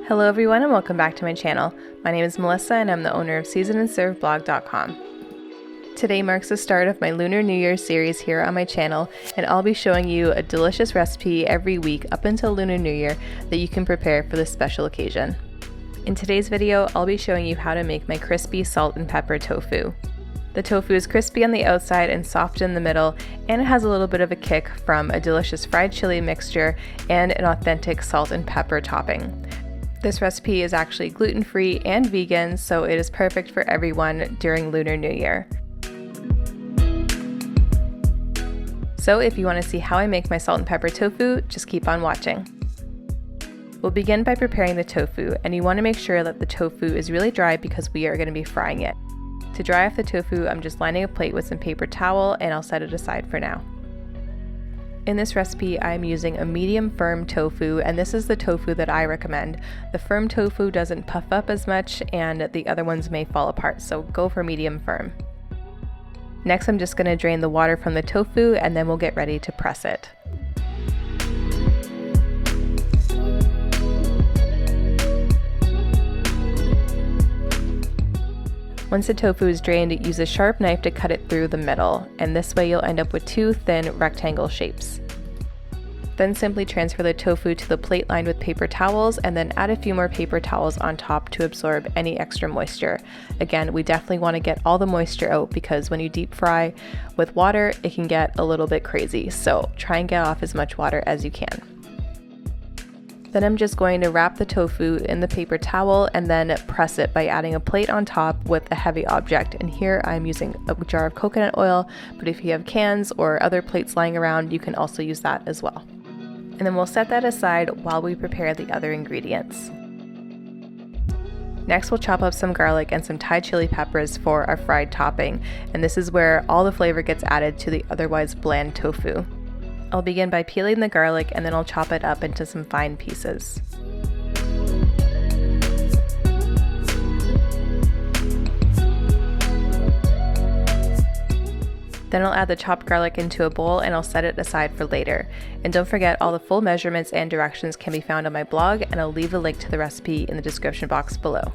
Hello everyone and welcome back to my channel. My name is Melissa and I'm the owner of seasonandserveblog.com. Today marks the start of my Lunar New Year series here on my channel, and I'll be showing you a delicious recipe every week up until Lunar New Year that you can prepare for this special occasion. In today's video, I'll be showing you how to make my crispy salt and pepper tofu. The tofu is crispy on the outside and soft in the middle, and it has a little bit of a kick from a delicious fried chili mixture and an authentic salt and pepper topping. This recipe is actually gluten-free and vegan, so it is perfect for everyone during Lunar New Year. So if you want to see how I make my salt and pepper tofu, just keep on watching. We'll begin by preparing the tofu, and you want to make sure that the tofu is really dry because we are going to be frying it. To dry off the tofu, I'm just lining a plate with some paper towel and I'll set it aside for now. In this recipe, I'm using a medium firm tofu, and this is the tofu that I recommend. The firm tofu doesn't puff up as much and the other ones may fall apart, so go for medium firm. Next, I'm just going to drain the water from the tofu and then we'll get ready to press it. Once the tofu is drained, use a sharp knife to cut it through the middle, and this way you'll end up with two thin rectangle shapes. Then simply transfer the tofu to the plate lined with paper towels and then add a few more paper towels on top to absorb any extra moisture. Again, we definitely want to get all the moisture out because when you deep fry with water, it can get a little bit crazy. So try and get off as much water as you can. Then I'm just going to wrap the tofu in the paper towel and then press it by adding a plate on top with a heavy object. And here I'm using a jar of coconut oil, but if you have cans or other plates lying around, you can also use that as well. And then we'll set that aside while we prepare the other ingredients. Next, we'll chop up some garlic and some Thai chili peppers for our fried topping, and this is where all the flavor gets added to the otherwise bland tofu. I'll begin by peeling the garlic and then I'll chop it up into some fine pieces. Then I'll add the chopped garlic into a bowl and I'll set it aside for later. And don't forget, all the full measurements and directions can be found on my blog, and I'll leave a link to the recipe in the description box below.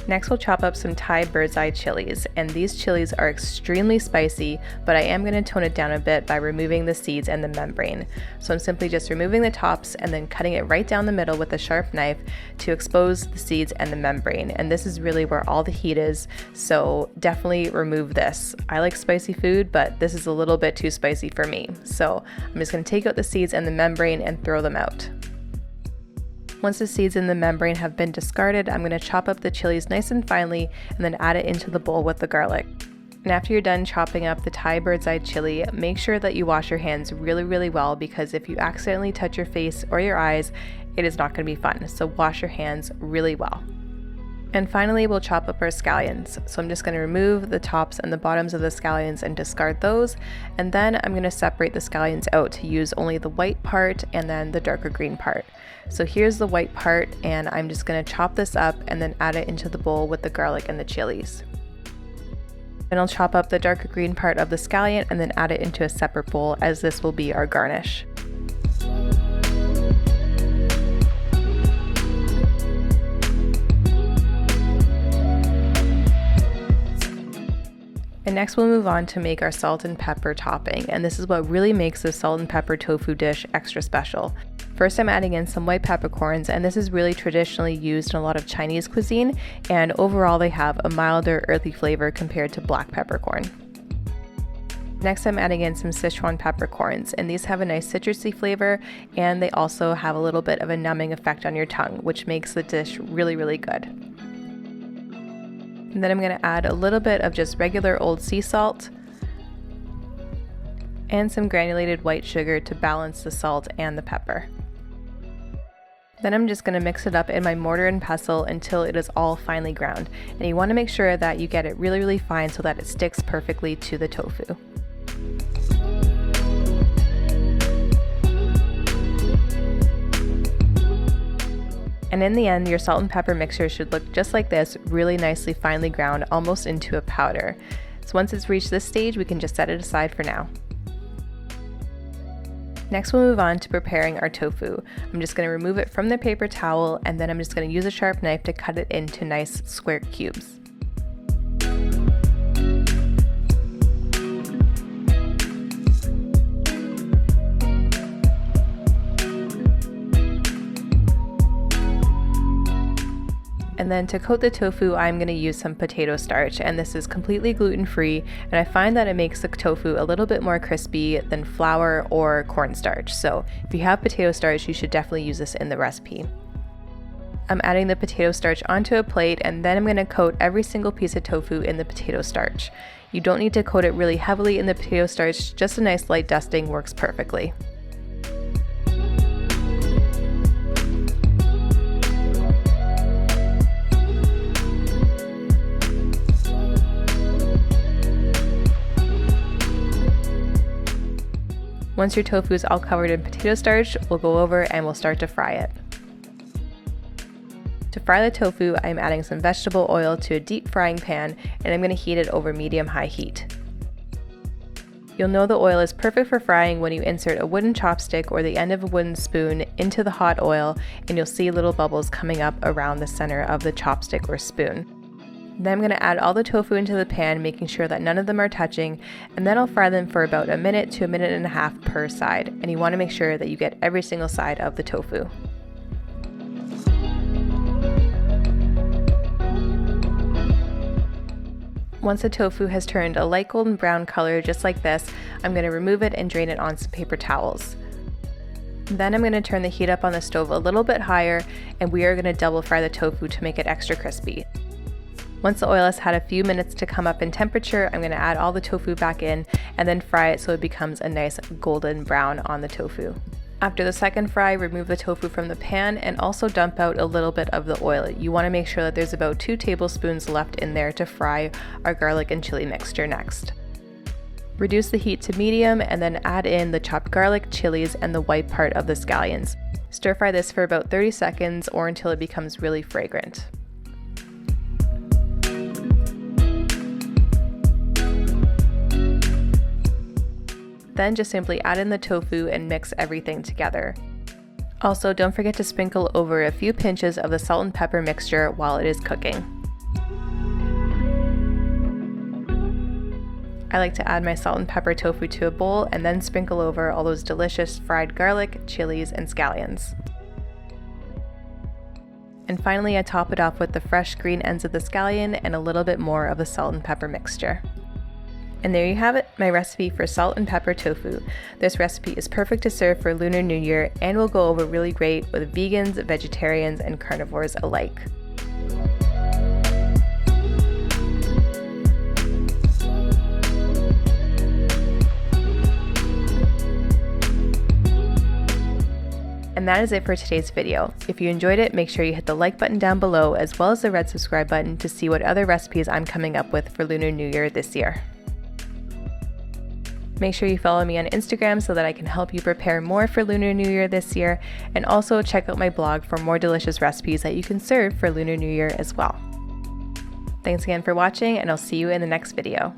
Next, we'll chop up some Thai bird's eye chilies, and these chilies are extremely spicy, but I am going to tone it down a bit by removing the seeds and the membrane. So I'm simply just removing the tops and then cutting it right down the middle with a sharp knife to expose the seeds and the membrane. And this is really where all the heat is, so definitely remove this. I like spicy food, but this is a little bit too spicy for me. So I'm just going to take out the seeds and the membrane and throw them out. Once the seeds in the membrane have been discarded, I'm going to chop up the chilies nice and finely and then add it into the bowl with the garlic. And after you're done chopping up the Thai bird's eye chili, make sure that you wash your hands really well, because if you accidentally touch your face or your eyes, it is not going to be fun. So wash your hands really well. And finally, we'll chop up our scallions. So I'm just going to remove the tops and the bottoms of the scallions and discard those. And then I'm going to separate the scallions out to use only the white part and then the darker green part. So here's the white part, and I'm just going to chop this up and then add it into the bowl with the garlic and the chilies. And I'll chop up the darker green part of the scallion and then add it into a separate bowl, as this will be our garnish. And next we'll move on to make our salt and pepper topping, and this is what really makes the salt and pepper tofu dish extra special. First, I'm adding in some white peppercorns, and this is really traditionally used in a lot of Chinese cuisine, and overall they have a milder, earthy flavor compared to black peppercorn. Next, I'm adding in some Sichuan peppercorns, and these have a nice citrusy flavor, and they also have a little bit of a numbing effect on your tongue, which makes the dish really good. And then I'm going to add a little bit of just regular old sea salt and some granulated white sugar to balance the salt and the pepper. Then I'm just going to mix it up in my mortar and pestle until it is all finely ground. And you want to make sure that you get it really fine so that it sticks perfectly to the tofu. And in the end, your salt and pepper mixture should look just like this, really nicely finely ground, almost into a powder. So once it's reached this stage, we can just set it aside for now. Next, we'll move on to preparing our tofu. I'm just going to remove it from the paper towel, and then I'm just going to use a sharp knife to cut it into nice square cubes. And then to coat the tofu, I'm going to use some potato starch, and this is completely gluten-free, and I find that it makes the tofu a little bit more crispy than flour or cornstarch. So if you have potato starch, you should definitely use this in the recipe. I'm adding the potato starch onto a plate, and then I'm going to coat every single piece of tofu in the potato starch. You don't need to coat it really heavily in the potato starch, just a nice light dusting works perfectly. Once your tofu is all covered in potato starch, we'll go over and we'll start to fry it. To fry the tofu, I'm adding some vegetable oil to a deep frying pan, and I'm going to heat it over medium-high heat. You'll know the oil is perfect for frying when you insert a wooden chopstick or the end of a wooden spoon into the hot oil, and you'll see little bubbles coming up around the center of the chopstick or spoon. Then I'm going to add all the tofu into the pan, making sure that none of them are touching, and then I'll fry them for about a minute to a minute and a half per side, and you want to make sure that you get every single side of the tofu. Once the tofu has turned a light golden brown color just like this, I'm going to remove it and drain it on some paper towels. Then I'm going to turn the heat up on the stove a little bit higher, and we are going to double fry the tofu to make it extra crispy. Once the oil has had a few minutes to come up in temperature, I'm going to add all the tofu back in and then fry it so it becomes a nice golden brown on the tofu. After the second fry, remove the tofu from the pan and also dump out a little bit of the oil. You want to make sure that there's about 2 tablespoons left in there to fry our garlic and chili mixture next. Reduce the heat to medium and then add in the chopped garlic, chilies, and the white part of the scallions. Stir fry this for about 30 seconds or until it becomes really fragrant. Then just simply add in the tofu and mix everything together. Also, don't forget to sprinkle over a few pinches of the salt and pepper mixture while it is cooking. I like to add my salt and pepper tofu to a bowl and then sprinkle over all those delicious fried garlic, chilies, and scallions. And finally, I top it off with the fresh green ends of the scallion and a little bit more of the salt and pepper mixture. And there you have it, my recipe for salt and pepper tofu. This recipe is perfect to serve for Lunar New Year and will go over really great with vegans, vegetarians, and carnivores alike. And that is it for today's video. If you enjoyed it, make sure you hit the like button down below as well as the red subscribe button to see what other recipes I'm coming up with for Lunar New Year this year. Make sure you follow me on Instagram so that I can help you prepare more for Lunar New Year this year, and also check out my blog for more delicious recipes that you can serve for Lunar New Year as well. Thanks again for watching, and I'll see you in the next video.